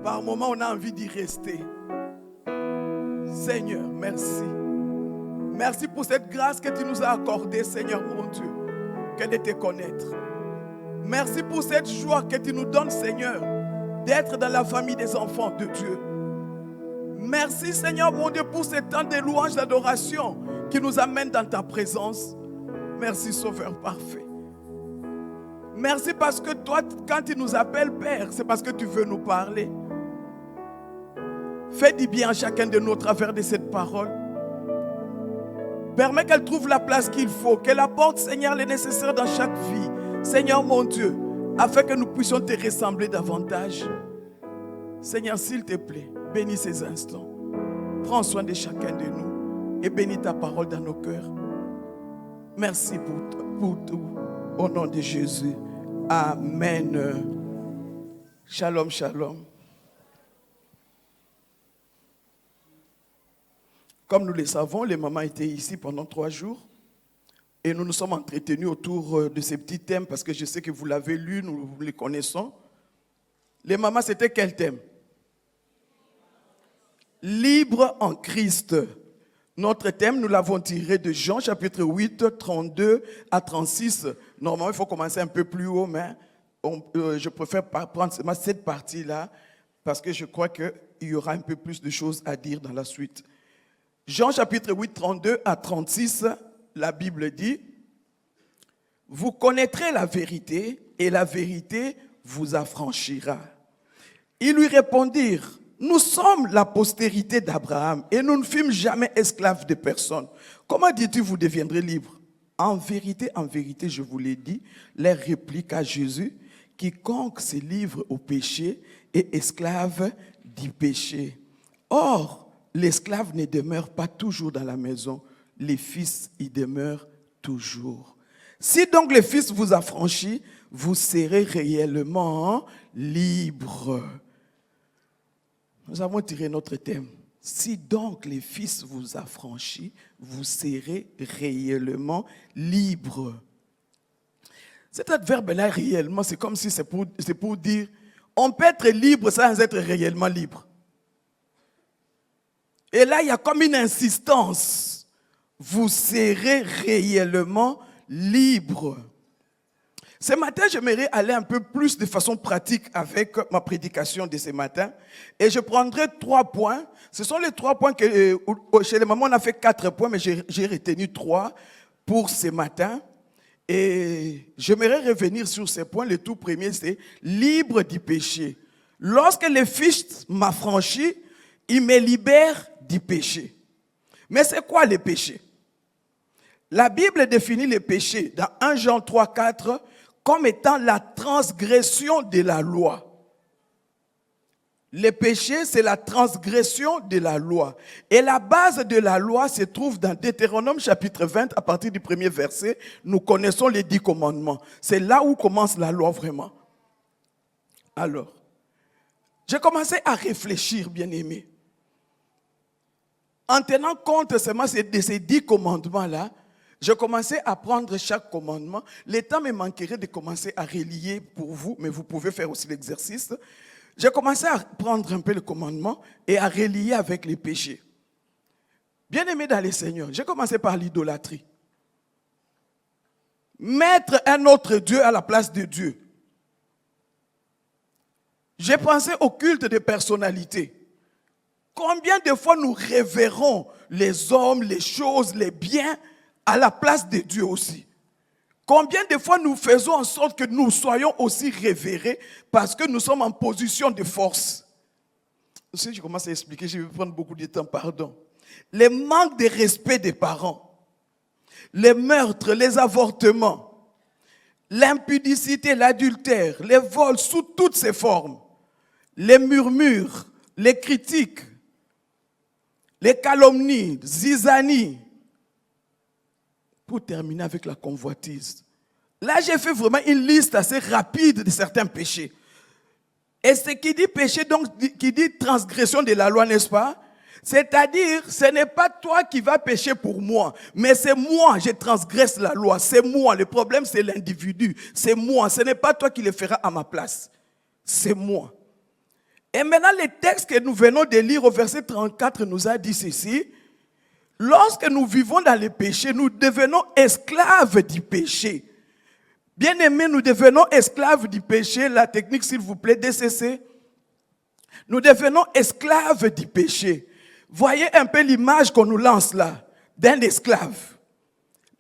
Par moments, on a envie d'y rester. Seigneur, merci. Merci pour cette grâce que tu nous as accordée, Seigneur mon Dieu, que de te connaître. Merci pour cette joie que tu nous donnes, Seigneur, d'être dans la famille des enfants de Dieu. Merci, Seigneur mon Dieu, pour ce temps de louange, d'adoration qui nous amène dans ta présence. Merci, Sauveur parfait. Merci parce que toi, quand tu nous appelles Père, c'est parce que tu veux nous parler. Fais du bien à chacun de nous au travers de cette parole. Permets qu'elle trouve la place qu'il faut, qu'elle apporte, Seigneur, le nécessaire dans chaque vie. Seigneur mon Dieu, afin que nous puissions te ressembler davantage. Seigneur, s'il te plaît, bénis ces instants. Prends soin de chacun de nous et bénis ta parole dans nos cœurs. Merci pour tout. Au nom de Jésus. Amen. Shalom, shalom. Comme nous le savons, les mamans étaient ici pendant 3 jours et nous nous sommes entretenus autour de ces petits thèmes parce que je sais que vous l'avez lu, nous les connaissons. Les mamans, c'était quel thème? Libre en Christ. Notre thème, nous l'avons tiré de Jean chapitre 8, 32 à 36. Normalement, il faut commencer un peu plus haut, mais je préfère prendre seulement cette partie-là parce que je crois qu'il y aura un peu plus de choses à dire dans la suite. Jean chapitre 8, 32 à 36, la Bible dit, « Vous connaîtrez la vérité et la vérité vous affranchira. » Ils lui répondirent, « Nous sommes la postérité d'Abraham et nous ne fûmes jamais esclaves de personne. Comment dis-tu vous deviendrez libres? » En vérité, je vous l'ai dit, leur réplique à Jésus, « Quiconque se livre au péché est esclave du péché. Or, l'esclave ne demeure pas toujours dans la maison, les fils y demeurent toujours. Si donc le Fils vous affranchit, vous serez réellement libres. » Nous avons tiré notre thème. Si donc les Fils vous affranchit, vous serez réellement libres. Cet adverbe-là, réellement, c'est comme si c'est pour dire, on peut être libre sans être réellement libre. Et là, il y a comme une insistance. Vous serez réellement libre. Ce matin, j'aimerais aller un peu plus de façon pratique avec ma prédication de ce matin. Et je prendrai 3 points. Ce sont les 3 points que chez les mamans, on a fait 4 points, mais j'ai retenu 3 pour ce matin. Et j'aimerais revenir sur ces points. Le tout premier, c'est libre du péché. Lorsque le Fils m'a franchi, il me libère du péché. Mais c'est quoi le péché? La Bible définit le péché dans 1 Jean 3, 4 comme étant la transgression de la loi. Le péché, c'est la transgression de la loi. Et la base de la loi se trouve dans Deutéronome chapitre 20, à partir du 1er verset. Nous connaissons les 10 commandements. C'est là où commence la loi vraiment. Alors, j'ai commencé à réfléchir, bien-aimé. En tenant compte seulement de ces 10 commandements-là, je commençais à prendre chaque commandement. Le temps me manquerait de commencer à relier pour vous, mais vous pouvez faire aussi l'exercice. J'ai commencé à prendre un peu le commandement et à relier avec les péchés. Bien-aimé dans le Seigneur, j'ai commencé par l'idolâtrie. Mettre un autre Dieu à la place de Dieu. J'ai pensé au culte de personnalité. Combien de fois nous révérons les hommes, les choses, les biens à la place de Dieu aussi? Combien de fois nous faisons en sorte que nous soyons aussi révérés parce que nous sommes en position de force? Si je commence à expliquer, je vais prendre beaucoup de temps, pardon. Les manques de respect des parents, les meurtres, les avortements, l'impudicité, l'adultère, les vols sous toutes ses formes, les murmures, les critiques, les calomnies, zizanies. Pour terminer avec la convoitise. Là, j'ai fait vraiment une liste assez rapide de certains péchés. Et ce qui dit péché, donc, qui dit transgression de la loi, n'est-ce pas? C'est-à-dire, ce n'est pas toi qui vas pécher pour moi, mais c'est moi, je transgresse la loi. C'est moi. Le problème, c'est l'individu. C'est moi. Ce n'est pas toi qui le feras à ma place. C'est moi. Et maintenant, le texte que nous venons de lire au verset 34 nous a dit ceci. Lorsque nous vivons dans le péché, nous devenons esclaves du péché. Bien-aimés, nous devenons esclaves du péché. La technique, s'il vous plaît, DCC. Nous devenons esclaves du péché. Voyez un peu l'image qu'on nous lance là, d'un esclave.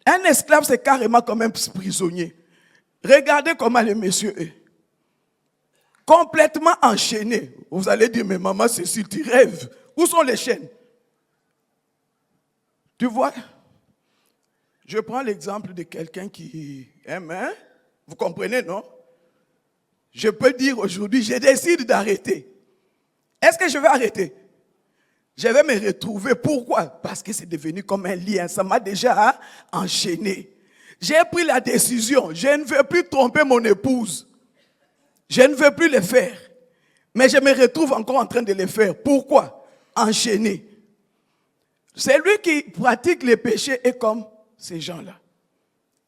Un esclave, c'est carrément comme un prisonnier. Regardez comment le monsieur est. Complètement enchaîné. Vous allez dire, mais maman Cécile, tu rêves. Où sont les chaînes? Tu vois? Je prends l'exemple de quelqu'un qui aime, hein? Vous comprenez, non? Je peux dire aujourd'hui, je décide d'arrêter. Est-ce que je vais arrêter? Je vais me retrouver. Pourquoi? Parce que c'est devenu comme un lien. Ça m'a déjà enchaîné. J'ai pris la décision. Je ne veux plus tromper mon épouse. Je ne veux plus le faire. Mais je me retrouve encore en train de le faire. Pourquoi? Enchaîné. Celui qui pratique les péchés est comme ces gens-là.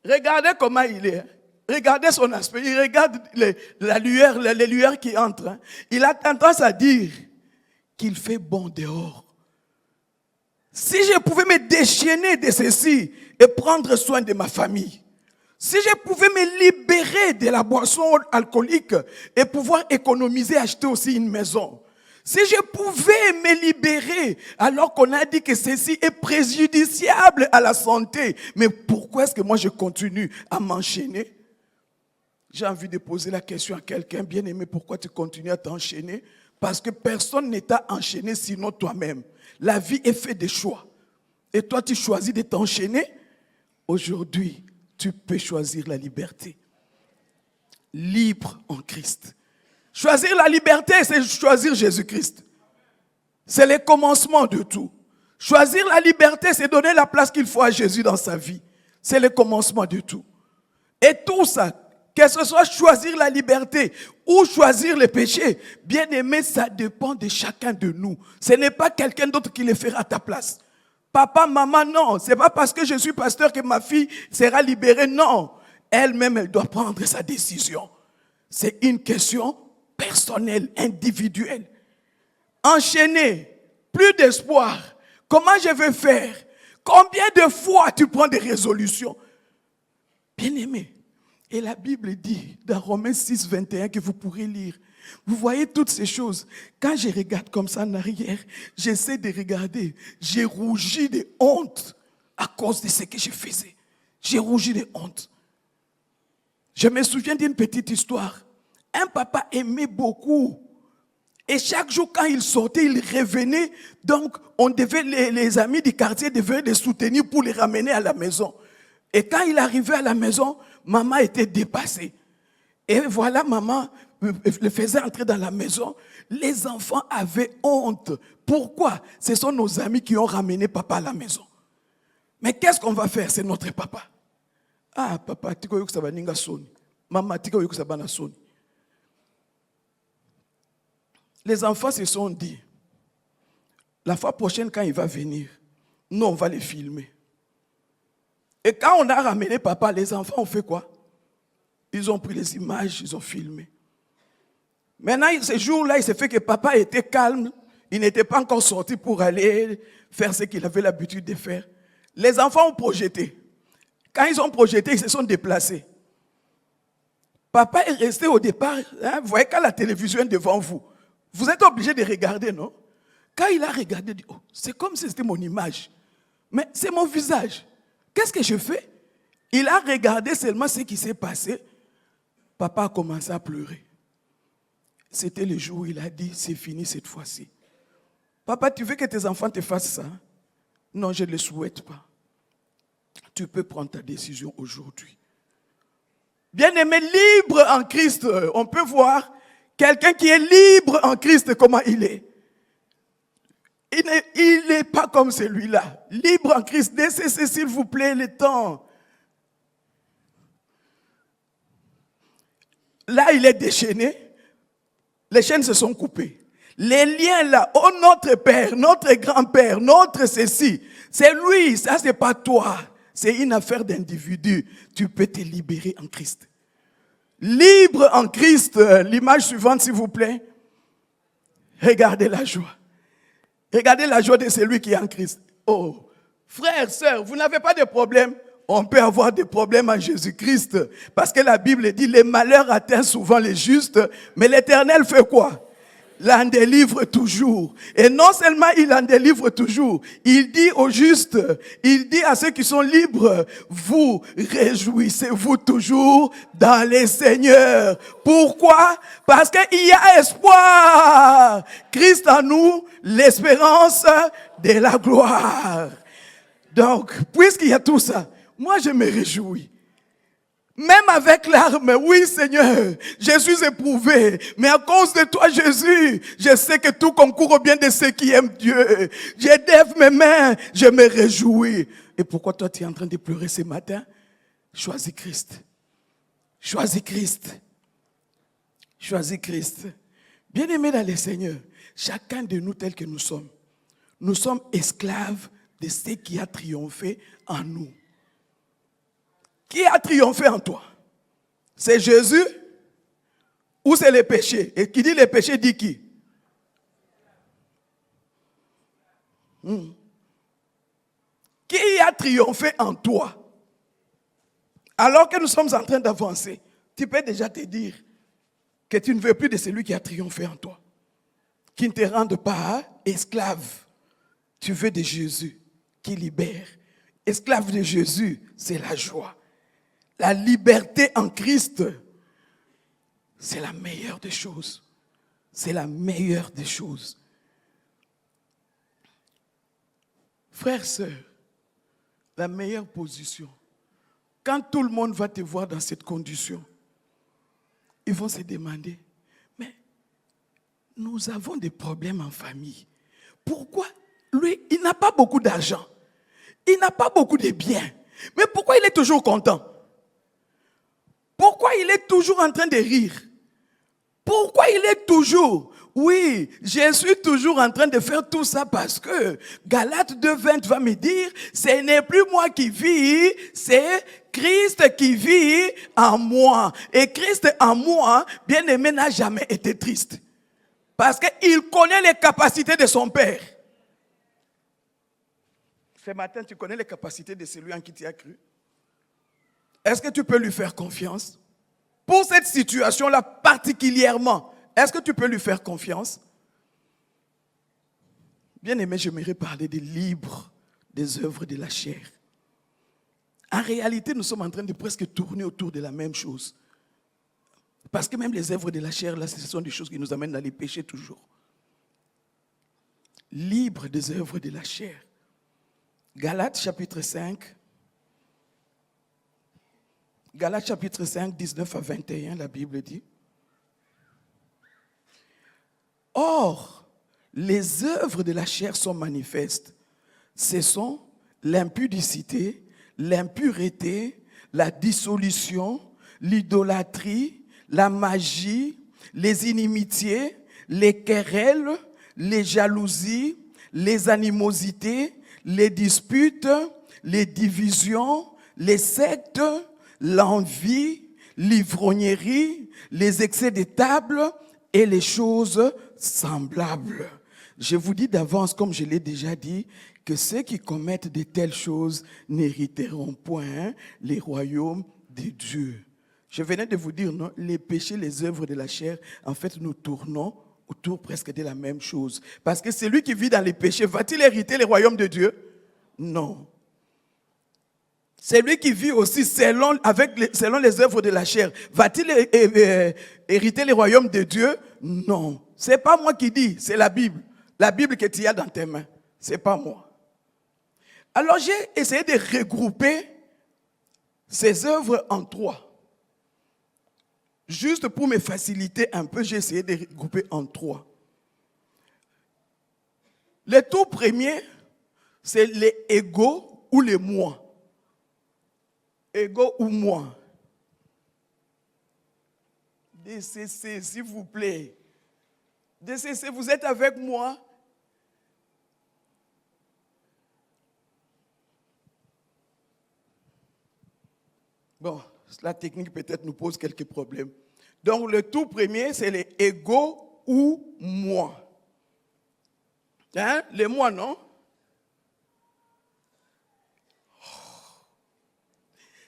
Regardez comment il est. Regardez son aspect. Il regarde la lueur, les lueurs qui entrent. Il a tendance à dire qu'il fait bon dehors. Si je pouvais me déchaîner de ceci et prendre soin de ma famille, si je pouvais me libérer de la boisson alcoolique et pouvoir économiser, acheter aussi une maison, si je pouvais me libérer alors qu'on a dit que ceci est préjudiciable à la santé, mais pourquoi est-ce que moi je continue à m'enchaîner? J'ai envie de poser la question à quelqu'un, bien aimé, pourquoi tu continues à t'enchaîner? Parce que personne ne t'a enchaîné sinon toi-même. La vie est faite de choix. Et toi, tu choisis de t'enchaîner. Aujourd'hui, tu peux choisir la liberté. Libre en Christ. Choisir la liberté, c'est choisir Jésus-Christ. C'est le commencement de tout. Choisir la liberté, c'est donner la place qu'il faut à Jésus dans sa vie. C'est le commencement de tout. Et tout ça, que ce soit choisir la liberté ou choisir le péché, bien aimé, ça dépend de chacun de nous. Ce n'est pas quelqu'un d'autre qui le fera à ta place. Papa, maman, non. Ce n'est pas parce que je suis pasteur que ma fille sera libérée. Non. Elle-même, elle doit prendre sa décision. C'est une question personnelle, individuelle. Enchaîné, plus d'espoir. Comment je vais faire? Combien de fois tu prends des résolutions? Bien aimé. Et la Bible dit, dans Romains 6, 21, que vous pourrez lire, vous voyez toutes ces choses. Quand je regarde comme ça en arrière, j'essaie de regarder. J'ai rougi de honte à cause de ce que je faisais. J'ai rougi de honte. Je me souviens d'une petite histoire. Un papa aimait beaucoup. Et chaque jour, quand il sortait, il revenait. Donc, les amis du quartier devaient les soutenir pour les ramener à la maison. Et quand il arrivait à la maison, maman était dépassée. Et voilà, maman le faisait entrer dans la maison. Les enfants avaient honte. Pourquoi? Ce sont nos amis qui ont ramené papa à la maison. Mais qu'est-ce qu'on va faire? C'est notre papa. Ah, papa, tiko yoku saba ninga soni. Maman, tiko yoku saba na soni. Les enfants se sont dit, la fois prochaine, quand il va venir, nous, on va les filmer. Et quand on a ramené papa, les enfants ont fait quoi? Ils ont pris les images, ils ont filmé. Maintenant, ce jour-là, il s'est fait que papa était calme. Il n'était pas encore sorti pour aller faire ce qu'il avait l'habitude de faire. Les enfants ont projeté. Quand ils ont projeté, ils se sont déplacés. Papa est resté au départ. Hein, vous voyez, quand la télévision est devant vous, vous êtes obligé de regarder, non? Quand il a regardé, il dit, oh, c'est comme si c'était mon image. Mais c'est mon visage. Qu'est-ce que je fais? Il a regardé seulement ce qui s'est passé. Papa a commencé à pleurer. C'était le jour où il a dit, c'est fini cette fois-ci. Papa, tu veux que tes enfants te fassent ça? Non, je ne le souhaite pas. Tu peux prendre ta décision aujourd'hui. Bien-aimé, libre en Christ, on peut voir quelqu'un qui est libre en Christ, comment il est. Il n'est pas comme celui-là. Libre en Christ. Laissez, s'il vous plaît, le temps. Là, il est déchaîné. Les chaînes se sont coupées. Les liens là, oh notre père, notre grand-père, notre ceci, c'est lui, ça c'est pas toi. C'est une affaire d'individu. Tu peux te libérer en Christ. Libre en Christ. L'image suivante, s'il vous plaît. Regardez la joie. Regardez la joie de celui qui est en Christ. Oh, frères, sœurs, vous n'avez pas de problème. On peut avoir des problèmes en Jésus-Christ. Parce que la Bible dit, les malheurs atteignent souvent les justes. Mais l'Éternel fait quoi? Il en délivre toujours. Et non seulement il en délivre toujours, il dit aux justes, il dit à ceux qui sont libres, vous réjouissez-vous toujours dans les Seigneurs. Pourquoi? Parce qu'il y a espoir. Christ en nous, l'espérance de la gloire. Donc, puisqu'il y a tout ça, moi je me réjouis. Même avec l'arme, oui Seigneur, je suis éprouvé, mais à cause de toi Jésus, je sais que tout concourt au bien de ceux qui aiment Dieu. Je lève mes mains, je me réjouis. Et pourquoi toi tu es en train de pleurer ce matin? Choisis Christ. Choisis Christ. Choisis Christ. Bien-aimés dans le Seigneur, chacun de nous tel que nous sommes esclaves de ce qui a triomphé en nous. Qui a triomphé en toi? C'est Jésus ou c'est le péché? Et qui dit le péché dit qui? Qui a triomphé en toi? Alors que nous sommes en train d'avancer, tu peux déjà te dire que tu ne veux plus de celui qui a triomphé en toi. Qui ne te rende pas esclave. Tu veux de Jésus qui libère. Esclave de Jésus, c'est la joie. La liberté en Christ, c'est la meilleure des choses. C'est la meilleure des choses. Frères, sœurs, la meilleure position, quand tout le monde va te voir dans cette condition, ils vont se demander, mais nous avons des problèmes en famille. Pourquoi lui, il n'a pas beaucoup d'argent, il n'a pas beaucoup de biens, mais pourquoi il est toujours content? Pourquoi il est toujours en train de rire? Pourquoi il est toujours? Oui, je suis toujours en train de faire tout ça parce que Galates 2:20 va me dire, ce n'est plus moi qui vis, c'est Christ qui vit en moi. Et Christ en moi, bien aimé, n'a jamais été triste. Parce qu'il connaît les capacités de son Père. Ce matin, tu connais les capacités de celui en qui tu as cru? Est-ce que tu peux lui faire confiance? Pour cette situation-là particulièrement, est-ce que tu peux lui faire confiance? Bien aimé, j'aimerais parler des livres, des œuvres de la chair. En réalité, nous sommes en train de presque tourner autour de la même chose. Parce que même les œuvres de la chair, là, ce sont des choses qui nous amènent à les pécher toujours. Libre des œuvres de la chair. Galates chapitre 5. Galates chapitre 5, 19 à 21, la Bible dit. Or, les œuvres de la chair sont manifestes. Ce sont l'impudicité, l'impureté, la dissolution, l'idolâtrie, la magie, les inimitiés, les querelles, les jalousies, les animosités, les disputes, les divisions, les sectes, l'envie, l'ivrognerie, les excès de table et les choses semblables. Je vous dis d'avance, comme je l'ai déjà dit, que ceux qui commettent de telles choses n'hériteront point les royaumes de Dieu. Je venais de vous dire, non, les péchés, les œuvres de la chair, en fait, nous tournons autour presque de la même chose. Parce que celui qui vit dans les péchés, va-t-il hériter les royaumes de Dieu? Non. Celui qui vit aussi selon les œuvres de la chair, va-t-il hériter les royaumes de Dieu? Non. Ce n'est pas moi qui dis, c'est la Bible. La Bible que tu as dans tes mains. Ce n'est pas moi. Alors j'ai essayé de regrouper ces œuvres en trois. Juste pour me faciliter un peu, j'ai essayé de regrouper en trois. Le tout premier, c'est les égos ou les moi. Ego ou moi. DCC, s'il vous plaît. DCC, vous êtes avec moi? Bon, la technique peut-être nous pose quelques problèmes. Donc, le tout premier, c'est les ego ou moi. Hein? Les moi, non?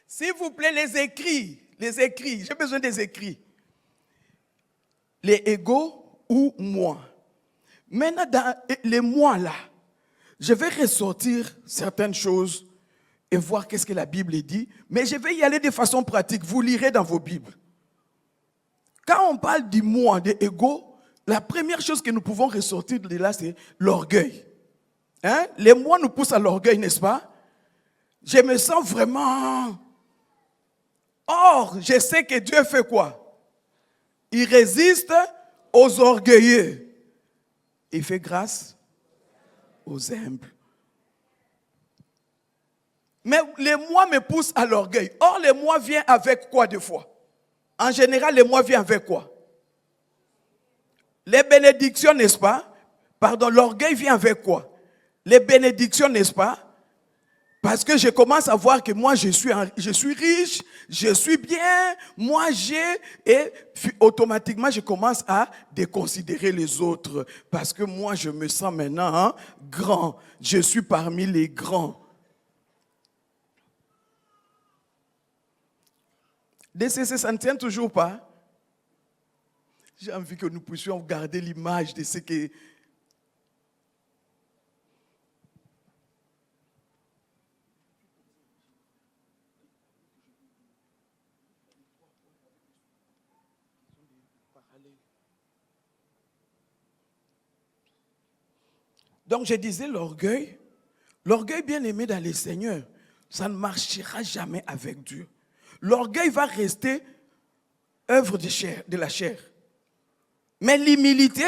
S'il vous plaît, les écrits, j'ai besoin des écrits. Les égaux ou moi. Maintenant, dans les moi là, je vais ressortir certaines choses et voir qu'est-ce que la Bible dit, mais je vais y aller de façon pratique. Vous lirez dans vos Bibles. Quand on parle du moi, des égaux, la première chose que nous pouvons ressortir de là, c'est l'orgueil. Hein? Les moi nous poussent à l'orgueil, n'est-ce pas? Je me sens vraiment... Or, je sais que Dieu fait quoi? Il résiste aux orgueilleux. Il fait grâce aux humbles. Mais les moi me poussent à l'orgueil. Or, les moi viennent avec quoi des fois? En général, les moi viennent avec quoi? Les bénédictions, n'est-ce pas? Pardon, l'orgueil vient avec quoi? Les bénédictions, n'est-ce pas? Parce que je commence à voir que moi, je suis riche, je suis bien, moi j'ai, et automatiquement, je commence à déconsidérer les autres. Parce que moi, je me sens maintenant grand. Je suis parmi les grands. DCC, ça ne tient toujours pas. J'ai envie que nous puissions garder l'image de ce que... Donc je disais l'orgueil bien aimé dans le Seigneur, ça ne marchera jamais avec Dieu. L'orgueil va rester œuvre de la chair. Mais l'humilité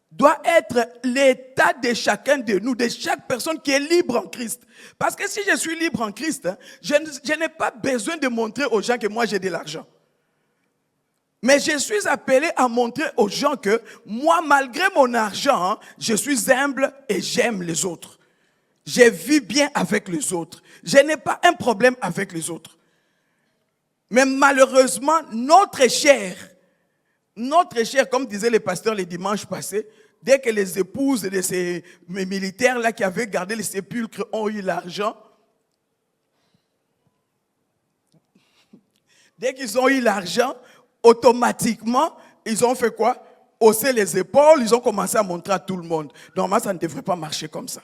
doit être l'état de chacun de nous, de chaque personne qui est libre en Christ. Parce que si je suis libre en Christ, je n'ai pas besoin de montrer aux gens que moi j'ai de l'argent. Mais je suis appelé à montrer aux gens que moi, malgré mon argent, je suis humble et j'aime les autres. Je vis bien avec les autres. Je n'ai pas un problème avec les autres. Mais malheureusement, notre chair, comme disaient les pasteurs les dimanches passés, dès que les épouses de ces militaires-là qui avaient gardé les sépulcres ont eu l'argent, dès qu'ils ont eu l'argent, automatiquement, ils ont fait quoi? Hausser les épaules, ils ont commencé à montrer à tout le monde. Normalement, ça ne devrait pas marcher comme ça.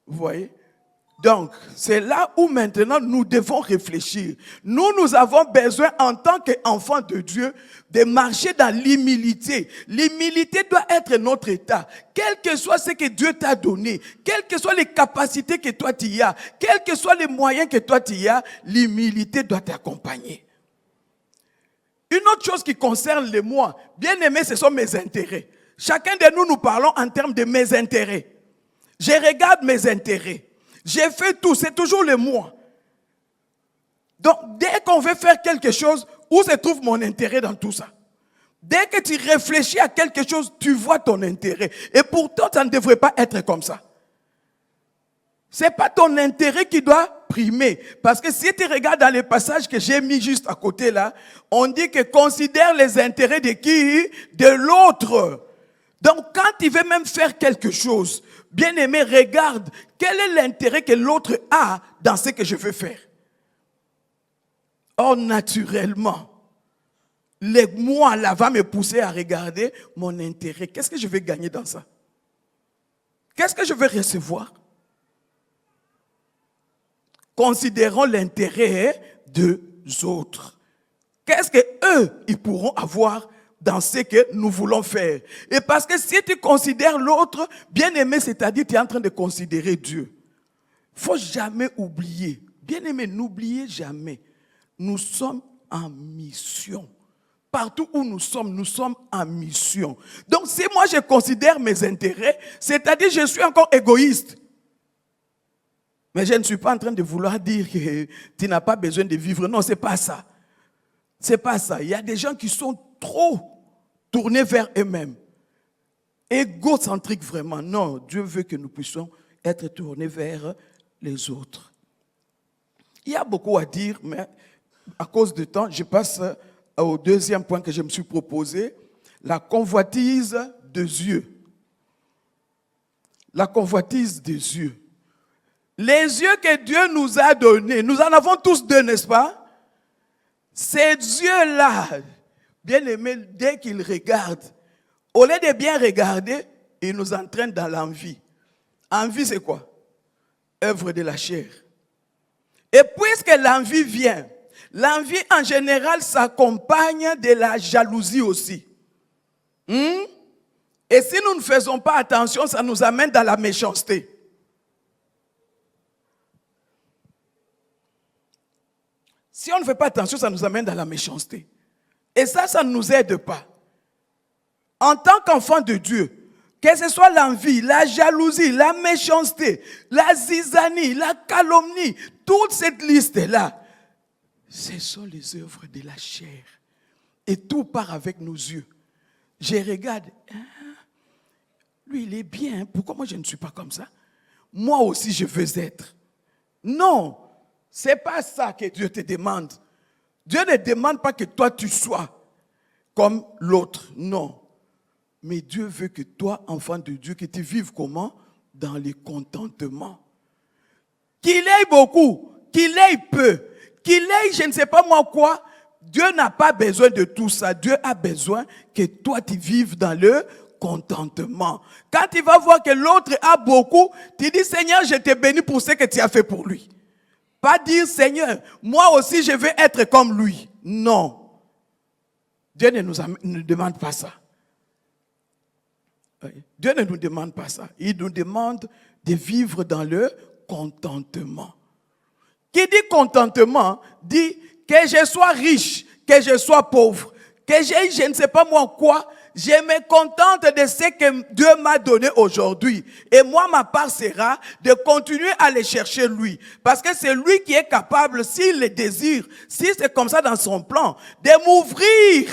Vous voyez? Donc, c'est là où maintenant nous devons réfléchir. Nous avons besoin, en tant qu'enfants de Dieu, de marcher dans l'humilité. L'humilité doit être notre état. Quel que soit ce que Dieu t'a donné, quelles que soient les capacités que toi tu as, quels que soient les moyens que toi tu as, l'humilité doit t'accompagner. Une autre chose qui concerne les moi, bien aimé, ce sont mes intérêts. Chacun de nous parlons en termes de mes intérêts. Je regarde mes intérêts. J'ai fait tout, c'est toujours le moi. Donc, dès qu'on veut faire quelque chose, où se trouve mon intérêt dans tout ça? Dès que tu réfléchis à quelque chose, tu vois ton intérêt. Et pourtant, ça ne devrait pas être comme ça. Ce n'est pas ton intérêt qui doit primer. Parce que si tu regardes dans les passages que j'ai mis juste à côté là, on dit que considère les intérêts de qui? De l'autre. Donc, quand tu veux même faire quelque chose, bien aimé, regarde quel est l'intérêt que l'autre a dans ce que je veux faire. Or, naturellement, le moi là va me pousser à regarder mon intérêt. Qu'est-ce que je vais gagner dans ça? Qu'est-ce que je vais recevoir? Considérons l'intérêt des autres. Qu'est-ce qu'eux, ils pourront avoir dans ce que nous voulons faire? Et parce que si tu considères l'autre, bien aimé, c'est-à-dire tu es en train de considérer Dieu. Il ne faut jamais oublier. Bien aimé, n'oubliez jamais. Nous sommes en mission. Partout où nous sommes en mission. Donc si moi je considère mes intérêts, c'est-à-dire je suis encore égoïste. Mais je ne suis pas en train de vouloir dire que tu n'as pas besoin de vivre. Non, ce n'est pas ça. C'est pas ça. Il y a des gens qui sont trop tournés vers eux-mêmes. Égocentriques vraiment. Non, Dieu veut que nous puissions être tournés vers les autres. Il y a beaucoup à dire, mais à cause du temps, je passe au deuxième point que je me suis proposé. La convoitise des yeux. La convoitise des yeux. Les yeux que Dieu nous a donnés, nous en avons tous deux, n'est-ce pas? Ces yeux-là, bien aimés, dès qu'ils regardent, au lieu de bien regarder, ils nous entraînent dans l'envie. Envie, c'est quoi? Œuvre de la chair. Et puisque l'envie vient, l'envie en général s'accompagne de la jalousie aussi. Et si nous ne faisons pas attention, ça nous amène dans la méchanceté. Si on ne fait pas attention, ça nous amène dans la méchanceté. Et ça ne nous aide pas. En tant qu'enfant de Dieu, que ce soit l'envie, la jalousie, la méchanceté, la zizanie, la calomnie, toute cette liste-là, ce sont les œuvres de la chair. Et tout part avec nos yeux. Je regarde, lui il est bien, pourquoi moi je ne suis pas comme ça? Moi aussi je veux être. Non, ce n'est pas ça que Dieu te demande. Dieu ne demande pas que toi tu sois comme l'autre, non. Mais Dieu veut que toi, enfant de Dieu, que tu vives comment? Dans le contentement. Qu'il ait beaucoup, qu'il ait peu, qu'il ait je ne sais pas moi quoi, Dieu n'a pas besoin de tout ça. Dieu a besoin que toi tu vives dans le contentement. Quand tu vas voir que l'autre a beaucoup, tu dis Seigneur, je te bénis pour ce que tu as fait pour lui. Pas dire Seigneur, moi aussi je veux être comme lui. Non. Dieu ne nous demande pas ça. Dieu ne nous demande pas ça. Il nous demande de vivre dans le contentement. Qui dit contentement, dit que je sois riche, que je sois pauvre, que j'ai je ne sais pas moi quoi, je me contente de ce que Dieu m'a donné aujourd'hui. Et moi, ma part sera de continuer à aller chercher lui. Parce que c'est lui qui est capable, s'il le désire, si c'est comme ça dans son plan, de m'ouvrir.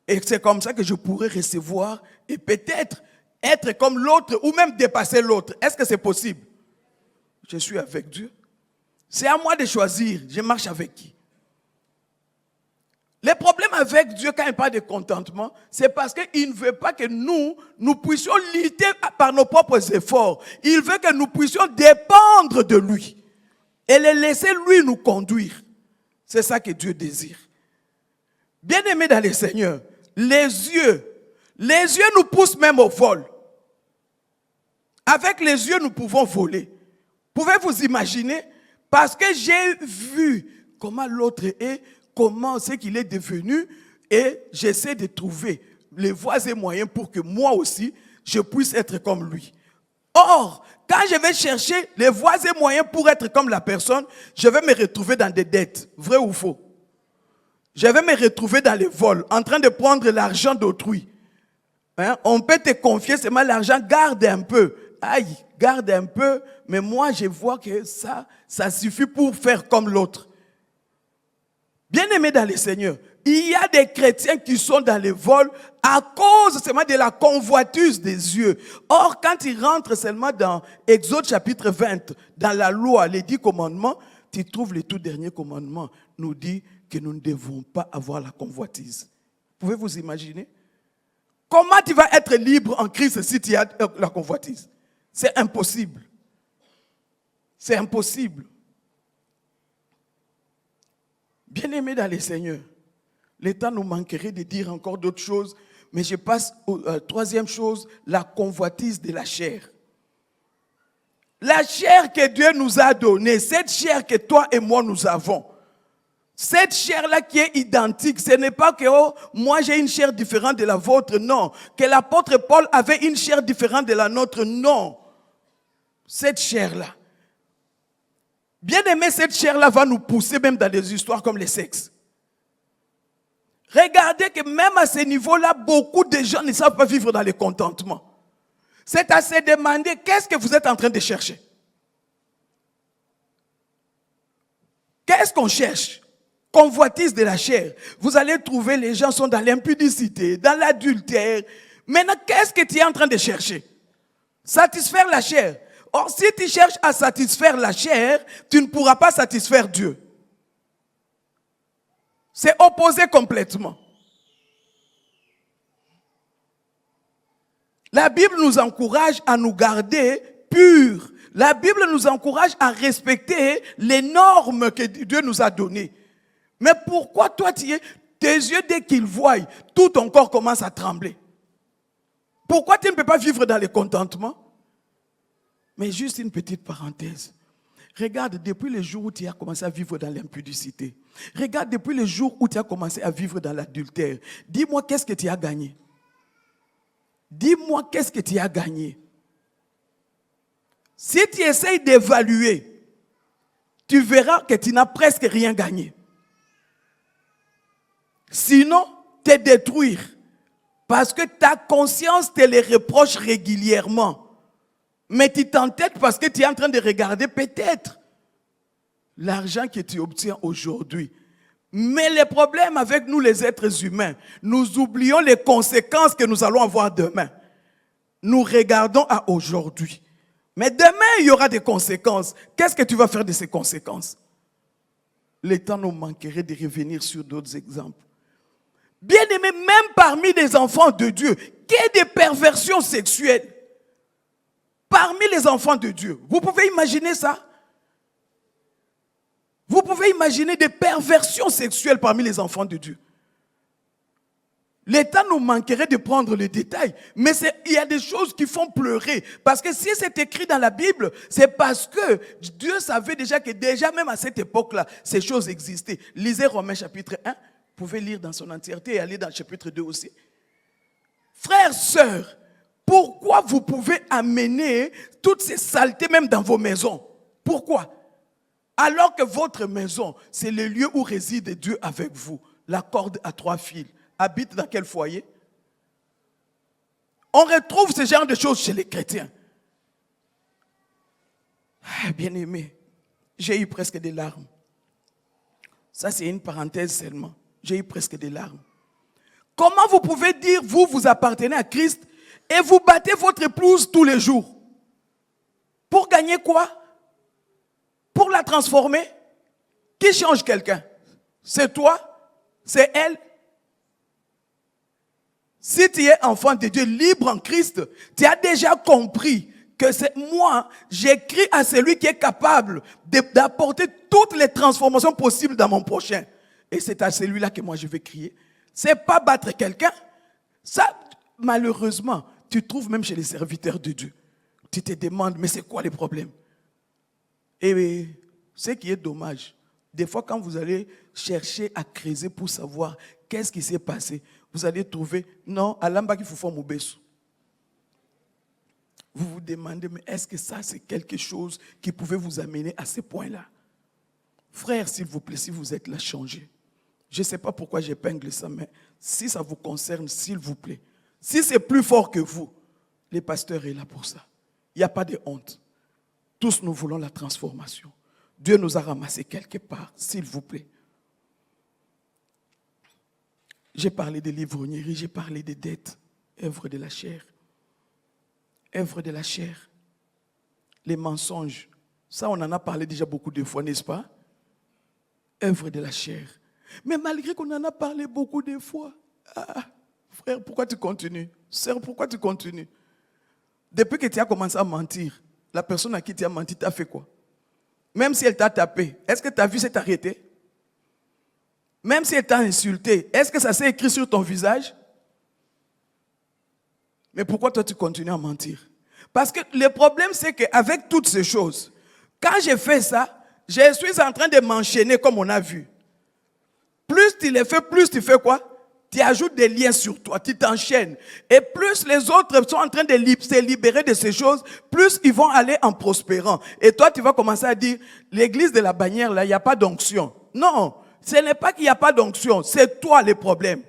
Et c'est comme ça que je pourrais recevoir et peut-être être comme l'autre ou même dépasser l'autre. Est-ce que c'est possible? Je suis avec Dieu. C'est à moi de choisir. Je marche avec qui? Le problème avec Dieu quand il parle de contentement, c'est parce qu'il ne veut pas que nous puissions lutter par nos propres efforts. Il veut que nous puissions dépendre de lui et le laisser lui nous conduire. C'est ça que Dieu désire. Bien-aimés dans le Seigneur, les yeux nous poussent même au vol. Avec les yeux, nous pouvons voler. Pouvez-vous imaginer? Parce que j'ai vu comment l'autre est, comment c'est qu'il est devenu, et j'essaie de trouver les voies et moyens pour que moi aussi, je puisse être comme lui. Or, quand je vais chercher les voies et moyens pour être comme la personne, je vais me retrouver dans des dettes. Vrai ou faux? Je vais me retrouver dans les vols, en train de prendre l'argent d'autrui. On peut te confier seulement l'argent, garde un peu. Aïe, garde un peu, mais moi je vois que ça suffit pour faire comme l'autre. Bien-aimés dans le Seigneur, il y a des chrétiens qui sont dans les vols à cause seulement de la convoitise des yeux. Or, quand ils rentrent seulement dans Exode chapitre 20, dans la loi, les 10 commandements, tu trouves le tout dernier commandement, nous dit que nous ne devons pas avoir la convoitise. Pouvez-vous imaginer? Comment tu vas être libre en Christ si tu as la convoitise? C'est impossible. C'est impossible. Bien-aimés dans le Seigneur, le temps nous manquerait de dire encore d'autres choses, mais je passe à la troisième chose, la convoitise de la chair. La chair que Dieu nous a donnée, cette chair que toi et moi nous avons, cette chair-là qui est identique, ce n'est pas que moi j'ai une chair différente de la vôtre, non. Que l'apôtre Paul avait une chair différente de la nôtre, non. Cette chair-là. Bien aimé, cette chair-là va nous pousser même dans des histoires comme le sexe. Regardez que même à ce niveau-là, beaucoup de gens ne savent pas vivre dans le contentement. C'est à se demander, qu'est-ce que vous êtes en train de chercher? Qu'est-ce qu'on cherche? Convoitise de la chair. Vous allez trouver les gens sont dans l'impudicité, dans l'adultère. Maintenant, qu'est-ce que tu es en train de chercher? Satisfaire la chair. Or, si tu cherches à satisfaire la chair, tu ne pourras pas satisfaire Dieu. C'est opposé complètement. La Bible nous encourage à nous garder purs. La Bible nous encourage à respecter les normes que Dieu nous a données. Mais pourquoi toi, tes yeux, dès qu'ils voient, tout ton corps commence à trembler? Pourquoi tu ne peux pas vivre dans le contentement? Mais juste une petite parenthèse. Regarde, depuis le jour où tu as commencé à vivre dans l'impudicité, regarde depuis le jour où tu as commencé à vivre dans l'adultère, dis-moi qu'est-ce que tu as gagné? Dis-moi qu'est-ce que tu as gagné? Si tu essayes d'évaluer, tu verras que tu n'as presque rien gagné. Sinon, te détruire. Parce que ta conscience te les reproche régulièrement. Mais tu t'entêtes parce que tu es en train de regarder peut-être l'argent que tu obtiens aujourd'hui. Mais le problème avec nous les êtres humains, nous oublions les conséquences que nous allons avoir demain. Nous regardons à aujourd'hui. Mais demain, il y aura des conséquences. Qu'est-ce que tu vas faire de ces conséquences? Le temps nous manquerait de revenir sur d'autres exemples. Bien aimé, même parmi les enfants de Dieu, qu'il y ait des perversions sexuelles. Parmi les enfants de Dieu. Vous pouvez imaginer ça? Vous pouvez imaginer des perversions sexuelles parmi les enfants de Dieu. L'État nous manquerait de prendre les détails. Mais il y a des choses qui font pleurer. Parce que si c'est écrit dans la Bible, c'est parce que Dieu savait déjà que déjà même à cette époque-là, ces choses existaient. Lisez Romains chapitre 1. Vous pouvez lire dans son entièreté et aller dans le chapitre 2 aussi. Frères, sœurs, pourquoi vous pouvez amener toutes ces saletés même dans vos maisons? Pourquoi? Alors que votre maison, c'est le lieu où réside Dieu avec vous. La corde à 3 fils. Habite dans quel foyer? On retrouve ce genre de choses chez les chrétiens. Bien-aimé, j'ai eu presque des larmes. Ça, c'est une parenthèse seulement. J'ai eu presque des larmes. Comment vous pouvez dire, vous appartenez à Christ et vous battez votre épouse tous les jours? Pour gagner quoi? Pour la transformer? Qui change quelqu'un? C'est toi? C'est elle? Si tu es enfant de Dieu, libre en Christ, tu as déjà compris que c'est moi, j'écris à celui qui est capable d'apporter toutes les transformations possibles dans mon prochain. Et c'est à celui-là que moi je vais crier. C'est pas battre quelqu'un. Ça, malheureusement, tu trouves même chez les serviteurs de Dieu. Tu te demandes, mais c'est quoi les problèmes? Et ce qui est dommage, des fois quand vous allez chercher à creuser pour savoir qu'est-ce qui s'est passé, vous allez trouver, non, alamba qu'il faut faire mon besso. Vous vous demandez, mais est-ce que ça c'est quelque chose qui pouvait vous amener à ce point-là? Frère, s'il vous plaît, si vous êtes là, changez. Je ne sais pas pourquoi j'épingle ça, mais si ça vous concerne, s'il vous plaît. Si c'est plus fort que vous, les pasteurs sont là pour ça. Il n'y a pas de honte. Tous nous voulons la transformation. Dieu nous a ramassés quelque part, s'il vous plaît. J'ai parlé de l'ivrognerie, j'ai parlé des dettes, œuvre de la chair. Œuvre de la chair. Les mensonges, ça on en a parlé déjà beaucoup de fois, n'est-ce pas? Œuvre de la chair. Mais malgré qu'on en a parlé beaucoup de fois, frère, pourquoi tu continues? Sœur, pourquoi tu continues? Depuis que tu as commencé à mentir, la personne à qui tu as menti t'a fait quoi? Même si elle t'a tapé, est-ce que ta vie s'est arrêtée? Même si elle t'a insulté, est-ce que ça s'est écrit sur ton visage? Mais pourquoi toi tu continues à mentir? Parce que le problème c'est qu'avec toutes ces choses, quand j'ai fait ça, je suis en train de m'enchaîner comme on a vu. Plus tu les fais, plus tu fais quoi? Tu ajoutes des liens sur toi, tu t'enchaînes. Et plus les autres sont en train de se libérer de ces choses, plus ils vont aller en prospérant. Et toi, tu vas commencer à dire, l'église de la bannière, là, il n'y a pas d'onction. Non, ce n'est pas qu'il n'y a pas d'onction, c'est toi le problème.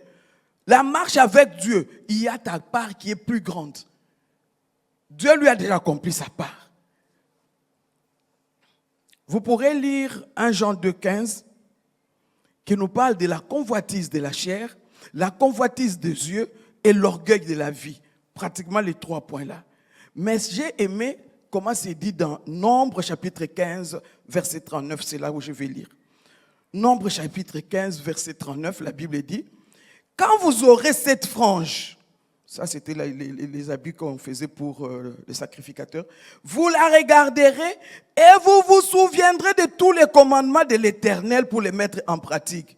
La marche avec Dieu, il y a ta part qui est plus grande. Dieu lui a déjà accompli sa part. Vous pourrez lire 1 Jean 2,15 qui nous parle de la convoitise de la chair, la convoitise des yeux et l'orgueil de la vie. Pratiquement les 3 points-là. Mais j'ai aimé comment c'est dit dans Nombre chapitre 15, verset 39. C'est là où je vais lire. Nombre chapitre 15, verset 39, la Bible dit, quand vous aurez cette frange, Ça, c'était les habits qu'on faisait pour les sacrificateurs. Vous la regarderez et vous vous souviendrez de tous les commandements de l'Éternel pour les mettre en pratique.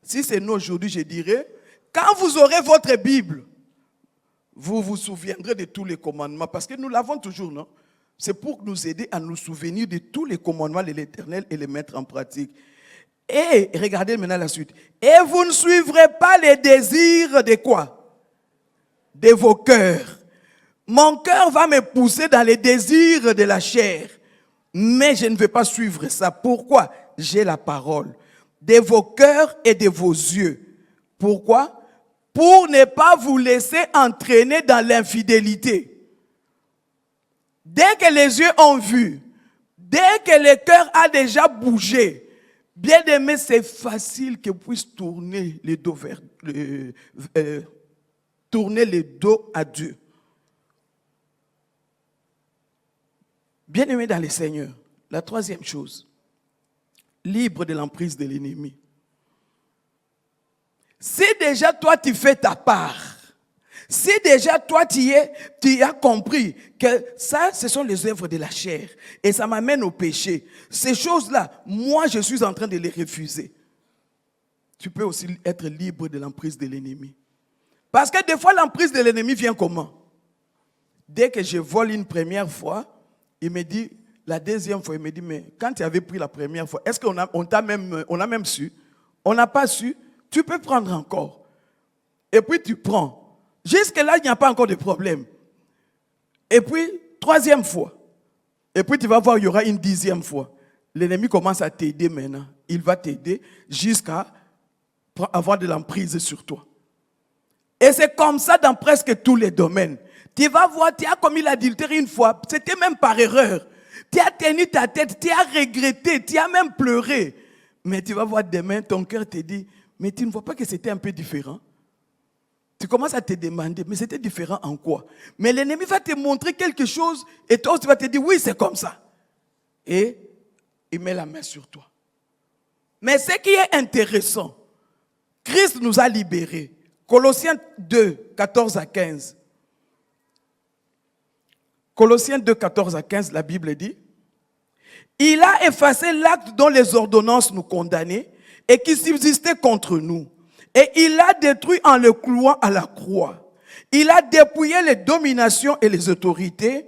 Si c'est nous aujourd'hui, je dirais, quand vous aurez votre Bible, vous vous souviendrez de tous les commandements, parce que nous l'avons toujours, non? C'est pour nous aider à nous souvenir de tous les commandements de l'Éternel et les mettre en pratique. Et regardez maintenant la suite. Et vous ne suivrez pas les désirs de quoi? De vos cœurs. Mon cœur va me pousser dans les désirs de la chair, mais je ne vais pas suivre ça. Pourquoi? J'ai la parole de vos cœurs et de vos yeux. Pourquoi? Pour ne pas vous laisser entraîner dans l'infidélité. Dès que les yeux ont vu, dès que le cœur a déjà bougé, bien aimé, c'est facile que puisse tourner les dos vers tourner le dos à Dieu. Bien aimé dans le Seigneur, la troisième chose, libre de l'emprise de l'ennemi. Si déjà toi tu fais ta part, si déjà toi tu as compris que ça, ce sont les œuvres de la chair et ça m'amène au péché, ces choses-là, moi je suis en train de les refuser. Tu peux aussi être libre de l'emprise de l'ennemi. Parce que des fois, l'emprise de l'ennemi vient comment? Dès que je vole une première fois, il me dit, la deuxième fois, il me dit, mais quand tu avais pris la première fois, est-ce qu'on a même su? On n'a pas su, tu peux prendre encore. Et puis tu prends. Jusque-là, il n'y a pas encore de problème. Et puis, troisième fois. Et puis tu vas voir, il y aura une dixième fois. L'ennemi commence à t'aider maintenant. Il va t'aider jusqu'à avoir de l'emprise sur toi. Et c'est comme ça dans presque tous les domaines. Tu vas voir, tu as commis l'adultère une fois, c'était même par erreur. Tu as tenu ta tête, tu as regretté, tu as même pleuré. Mais tu vas voir demain, ton cœur te dit, mais tu ne vois pas que c'était un peu différent? Tu commences à te demander, mais c'était différent en quoi? Mais l'ennemi va te montrer quelque chose et toi tu vas te dire, oui, c'est comme ça. Et il met la main sur toi. Mais ce qui est intéressant, Christ nous a libérés. Colossiens 2, 14 à 15. Colossiens 2, 14 à 15, la Bible dit, il a effacé l'acte dont les ordonnances nous condamnaient et qui subsistait contre nous. Et il l'a détruit en le clouant à la croix. Il a dépouillé les dominations et les autorités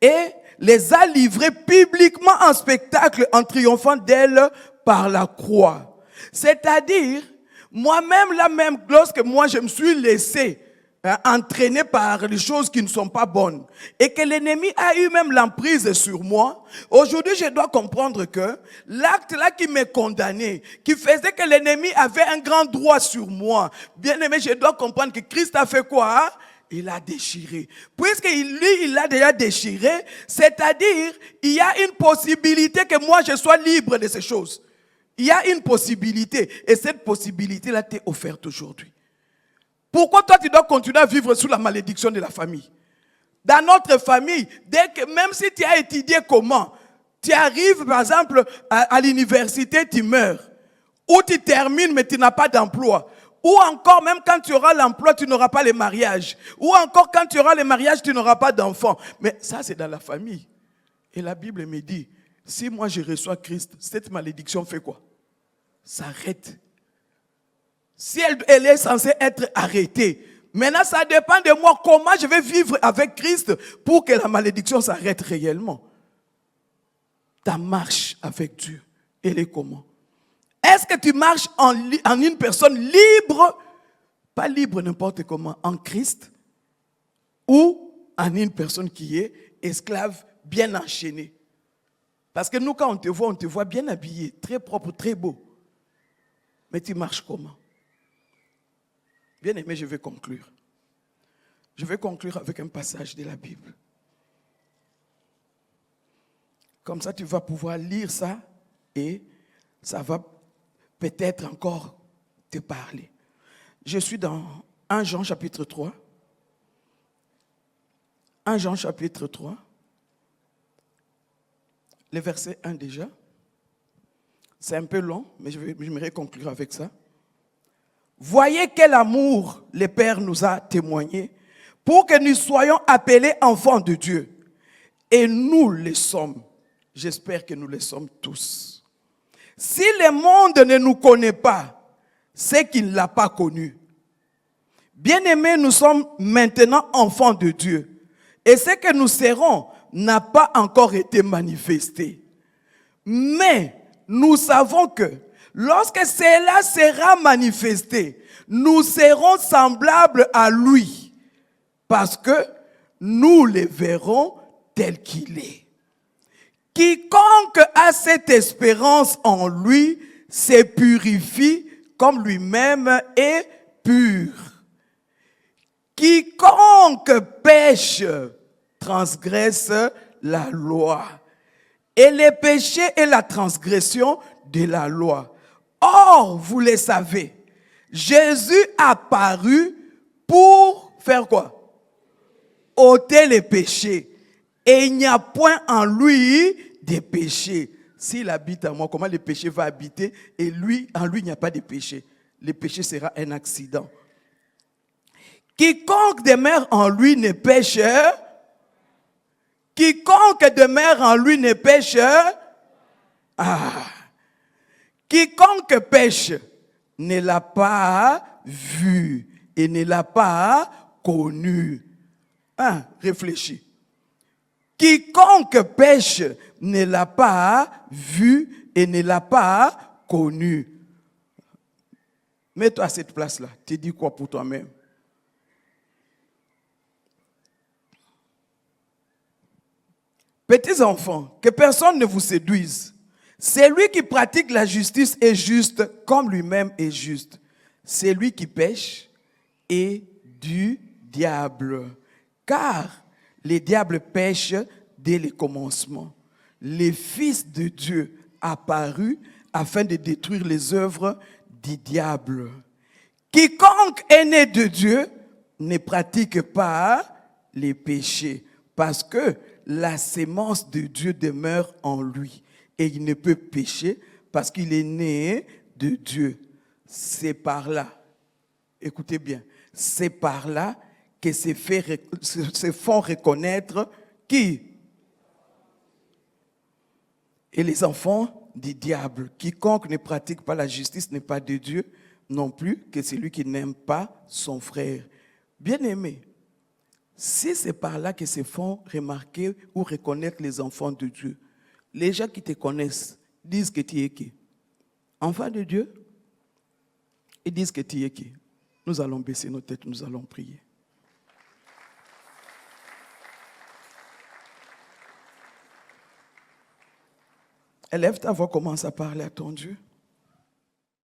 et les a livrées publiquement en spectacle en triomphant d'elles par la croix. C'est-à-dire, moi-même, là même, lorsque moi je me suis laissé entraîné par les choses qui ne sont pas bonnes et que l'ennemi a eu même l'emprise sur moi, aujourd'hui je dois comprendre que l'acte là qui m'est condamné, qui faisait que l'ennemi avait un grand droit sur moi, bien aimé, je dois comprendre que Christ a fait quoi? Il a déchiré. Puisque lui, il l'a déjà déchiré, c'est-à-dire, il y a une possibilité que moi je sois libre de ces choses. Il y a une possibilité et cette possibilité-là t'est offerte aujourd'hui. Pourquoi toi tu dois continuer à vivre sous la malédiction de la famille? Dans notre famille, même si tu as étudié comment, tu arrives par exemple à l'université, tu meurs. Ou tu termines mais tu n'as pas d'emploi. Ou encore même quand tu auras l'emploi, tu n'auras pas le mariage. Ou encore quand tu auras le mariage, tu n'auras pas d'enfant. Mais ça c'est dans la famille. Et la Bible me dit, si moi je reçois Christ, cette malédiction fait quoi? S'arrête. Si elle est censée être arrêtée. Maintenant, ça dépend de moi comment je vais vivre avec Christ pour que la malédiction s'arrête réellement. Ta marche avec Dieu, elle est comment? Est-ce que tu marches en une personne libre, pas libre n'importe comment, en Christ, ou en une personne qui est esclave, bien enchaînée? Parce que nous, quand on te voit bien habillé, très propre, très beau. Mais tu marches comment? Bien aimé, je vais conclure. Je vais conclure avec un passage de la Bible. Comme ça, tu vas pouvoir lire ça et ça va peut-être encore te parler. Je suis dans 1 Jean chapitre 3. 1 Jean chapitre 3. Le verset 1 déjà. C'est un peu long, mais j'aimerais conclure avec ça. Voyez quel amour le Père nous a témoigné pour que nous soyons appelés enfants de Dieu. Et nous le sommes. J'espère que nous le sommes tous. Si le monde ne nous connaît pas, c'est qu'il ne l'a pas connu. Bien-aimés, nous sommes maintenant enfants de Dieu. Et ce que nous serons n'a pas encore été manifesté. Mais nous savons que lorsque cela sera manifesté, nous serons semblables à lui. Parce que nous le verrons tel qu'il est. Quiconque a cette espérance en lui se purifie comme lui-même est pur. Quiconque pêche transgresse la loi. Et le péché est la transgression de la loi. Or, vous le savez, Jésus apparut pour faire quoi? Ôter les péchés. Et il n'y a point en lui de péché. S'il habite en moi, comment le péché va habiter? Et lui, en lui, il n'y a pas de péché. Le péché sera un accident. Quiconque demeure en lui ne pêche. Quiconque demeure en lui ne pêche. Quiconque pêche ne l'a pas vu et ne l'a pas connu. Réfléchis. Quiconque pêche ne l'a pas vu et ne l'a pas connu. Mets-toi à cette place-là. Tu dis quoi pour toi-même? Petits enfants, que personne ne vous séduise. Celui qui pratique la justice est juste comme lui-même est juste. Celui qui pêche est du diable. Car les diables pêchent dès le commencement. Le Fils de Dieu apparut afin de détruire les œuvres du diable. Quiconque est né de Dieu ne pratique pas les péchés, parce que la sémence de Dieu demeure en lui. Et il ne peut pécher parce qu'il est né de Dieu. C'est par là, écoutez bien, c'est par là que se font reconnaître qui? Et les enfants du diable. Quiconque ne pratique pas la justice n'est pas de Dieu, non plus que celui qui n'aime pas son frère. Bien-aimé, si c'est par là que se font remarquer ou reconnaître les enfants de Dieu, les gens qui te connaissent disent que tu es qui? Enfant de Dieu? Ils disent que tu es qui? Nous allons baisser nos têtes, nous allons prier. Élève ta voix, commence à parler à ton Dieu.